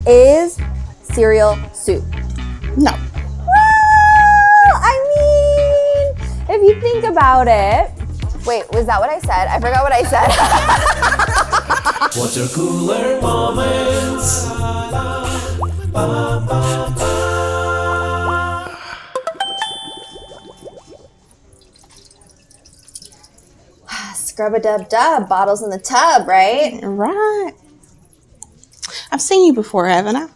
Is cereal soup? No. Well, I mean, if you think about it. Wait, was that what I said? I forgot what I said. Water cooler moments. Scrub-a-dub-dub, bottles in the tub, right? Right. I've seen you before, haven't I?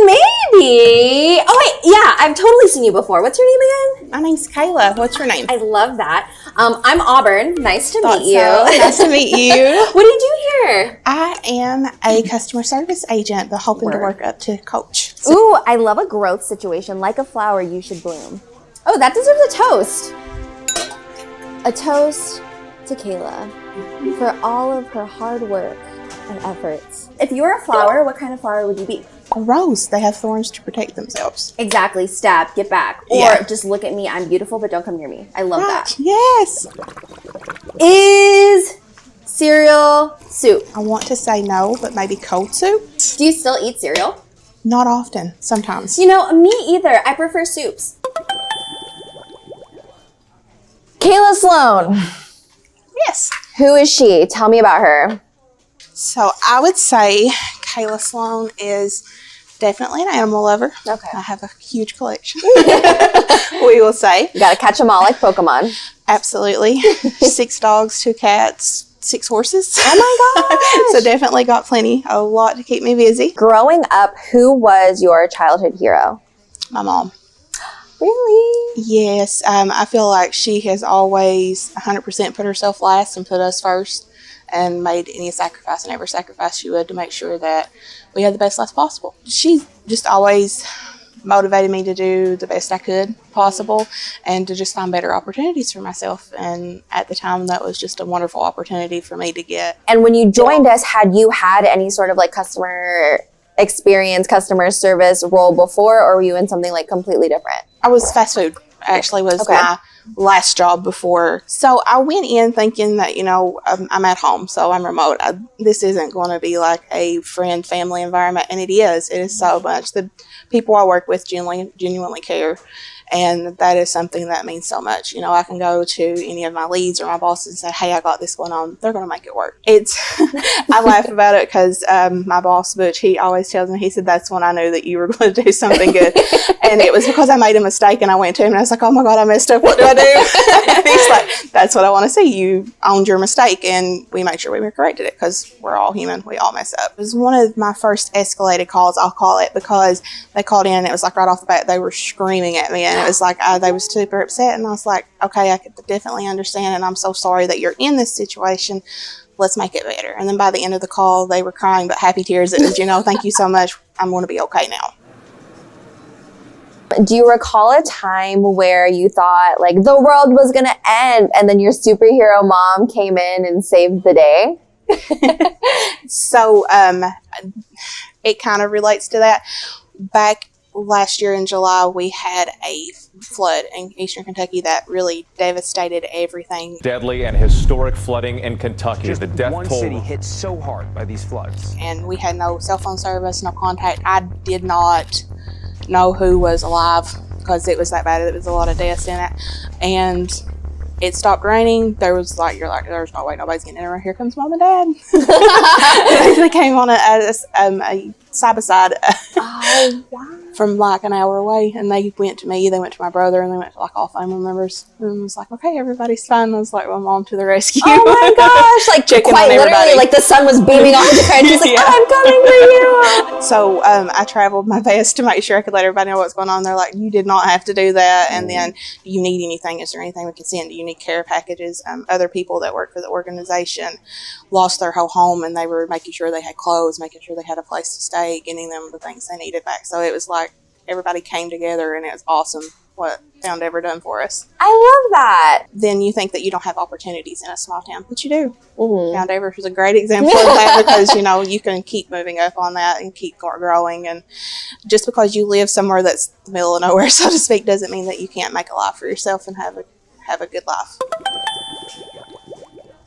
Maybe. Oh wait, yeah, I've totally seen you before. What's your name again? My name's Kayla. What's your name? I love that. I'm Auburn. Nice to Thought meet you. so. Nice to meet you. What do you do here? I am a customer service agent, but hoping to work up to coach. So, Ooh, I love a growth situation. Like a flower, you should bloom. Oh, that deserves a toast. A toast to Kayla for all of her hard work and efforts. If you were a flower, what kind of flower would you be? a rose, they have thorns to protect themselves. Exactly. Stab, get back. Or just look at me. I'm beautiful, but don't come near me. I love that. Yes. Is cereal soup? I want to say no, but maybe cold soup. Do you still eat cereal? Not often. Sometimes. You know, me either. I prefer soups. Kayla Sloan. Yes. Who is she? Tell me about her. So I would say Kayla Sloan is definitely an animal lover. Okay. I have a huge collection. We will say. You gotta catch them all like Pokemon. Absolutely. 6 dogs, 2 cats, 6 horses. Oh my gosh. So definitely got plenty. A lot to keep me busy. Growing up, who was your childhood hero? My mom. Really? Yes. I feel like she has always 100% put herself last and put us first, and made any sacrifice and every sacrifice she would to make sure that we had the best life possible. She just always motivated me to do the best I could possible and to just find better opportunities for myself. And at the time, that was just a wonderful opportunity for me to get. And when you joined us, had you had any sort of like customer experience, customer service role before, or were you in something like completely different? I was fast food, actually, was my last job before. So I went in thinking that, you know, I'm at home, so I'm remote. This isn't going to be like a friend, family environment, and it is. It is so much. The people I work with genuinely care, and that is something that means so much. You know, I can go to any of my leads or my bosses and say, hey, I got this going on. They're going to make it work. I laugh about it because my boss, Butch, he always tells me, he said, that's when I knew that you were going to do something good. And it was because I made a mistake, and I went to him and I was like, oh my God, I messed up. What do I do? And he's like, that's what I want to see. You owned your mistake, and we made sure we corrected it, because we're all human. We all mess up. It was one of my first escalated calls, I'll call it, because they called in and it was like right off the bat, they were screaming at me, and it was like they were super upset, and I was like, okay, I could definitely understand, and I'm so sorry that you're in this situation. Let's make it better. And then by the end of the call, they were crying, but happy tears. It was, you know, thank you so much. I'm going to be okay now. Do you recall a time where you thought like the world was going to end, and then your superhero mom came in and saved the day? So it kind of relates to that. Back last year in July, we had a flood in eastern Kentucky that really devastated everything. Deadly and historic flooding in Kentucky. Just the death one toll city hit so hard by these floods. And we had no cell phone service, no contact. I did not know who was alive because it was that bad. There was a lot of deaths in it. And it stopped raining. There was like, you're like, there's no way nobody's getting in there. Here comes mom and dad. They came on a side by side from like an hour away, and they went to me, they went to my brother, and they went to like all family members, and was like, okay, everybody's fine. I was like, my mom to the rescue. Oh my gosh, like Checking quite on literally, everybody. like the sun was beaming off the crane. She's like, Yeah. I'm coming for you. So I traveled my best to make sure I could let everybody know what's going on. They're like, you did not have to do that. And then, do you need anything? Is there anything we can send? Do you need care packages? Other people that work for the organization lost their whole home, and they were making sure they had clothes, making sure they had a place to stay, getting them the things they needed back. So it was like everybody came together, and it was awesome what Foundever done for us. I love that. Then you think that you don't have opportunities in a small town, but you do. Mm-hmm. Foundever is a great example of that, because, you know, you can keep moving up on that and keep growing. And just because you live somewhere that's the middle of nowhere, so to speak, doesn't mean that you can't make a life for yourself and have a good life.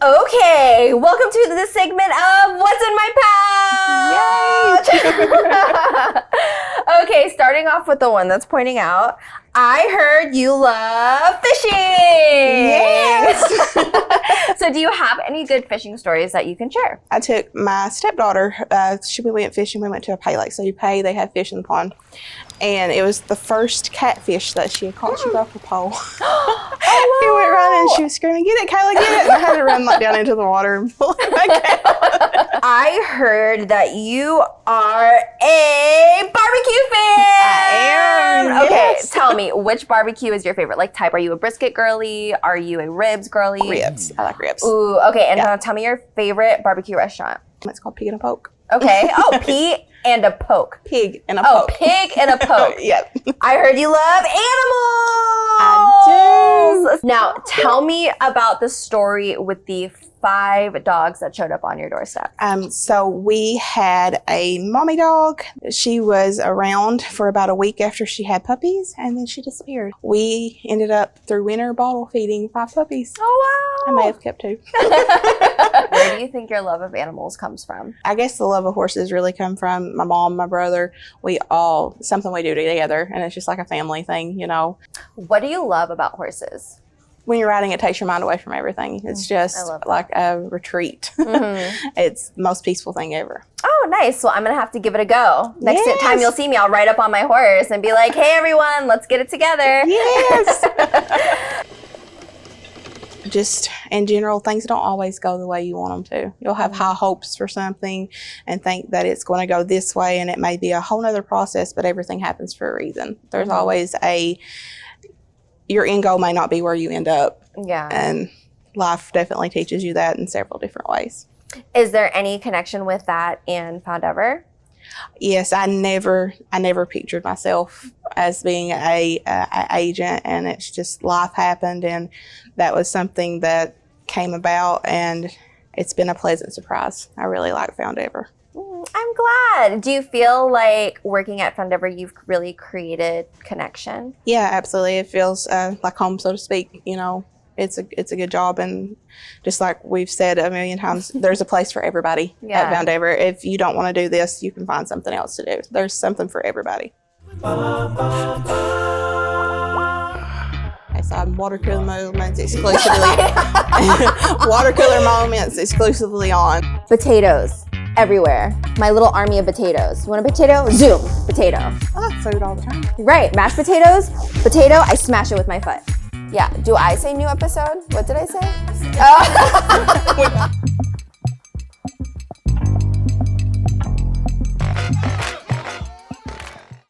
Okay, welcome to the segment of What's in My starting off with the one that's pointing out, I heard you love fishing. Yes. So do you have any good fishing stories that you can share? I took my stepdaughter. We went fishing. We went to a pay lake. So you pay, they have fish in the pond. And it was the first catfish that she had caught. She broke her pole. He went running and she was screaming, "Get it, Kayla, get it!" And I had to run down into the water and pull it back out. I heard that you are a barbecue fan. I am, Okay, yes. tell me, which barbecue is your favorite? Like type, are you a brisket girly? Are you a ribs girly? Ribs. I like ribs. Ooh, okay. And Yeah. now tell me your favorite barbecue restaurant. It's called Pig and a Poke. Okay. Oh, Pete and a poke. Pig and a Oh, poke. pig and a poke. Yep. I heard you love animals. Now, tell me about the story with the 5 dogs that showed up on your doorstep. So we had a mommy dog. She was around for about a week after she had puppies, and then she disappeared. We ended up through winter bottle feeding 5 puppies. Oh, I may have kept 2. Where do you think your love of animals comes from? I guess the love of horses really come from my mom, my brother. Something we do together, and it's just like a family thing, you know. What do you love about horses? When you're riding, it takes your mind away from everything. It's just love that. like a retreat. It's the most peaceful thing ever. Oh, nice. Well, I'm going to have to give it a go. Next Yes. time you'll see me, I'll ride up on my horse and be like, "Hey, everyone, let's get it together." Yes. Just in general, things don't always go the way you want them to. You'll have high hopes for something and think that it's going to go this way, and it may be a whole nother process, but everything happens for a reason. There's always your end goal may not be where you end up. Yeah. And life definitely teaches you that in several different ways. Is there any connection with that in Foundever? Yes, I never pictured myself as being a agent, and it's just life happened, and that was something that came about, and it's been a pleasant surprise. I really like Foundever. I'm glad. Do you feel like working at Foundever, you've really created connection? Yeah, absolutely. It feels like home, so to speak. You know, it's a good job, and just like we've said a million times, there's a place for everybody Yeah. at Foundever. If you don't want to do this, you can find something else to do. There's something for everybody. Okay, so I'm water cooler moments exclusively. Water cooler moments exclusively on. Potatoes everywhere. My little army of potatoes. You want a potato? Zoom. Potato. I like food all the time. Right. Mashed potatoes. Potato. I smash it with my foot. Yeah. Do I say new episode? What did I say? Oh.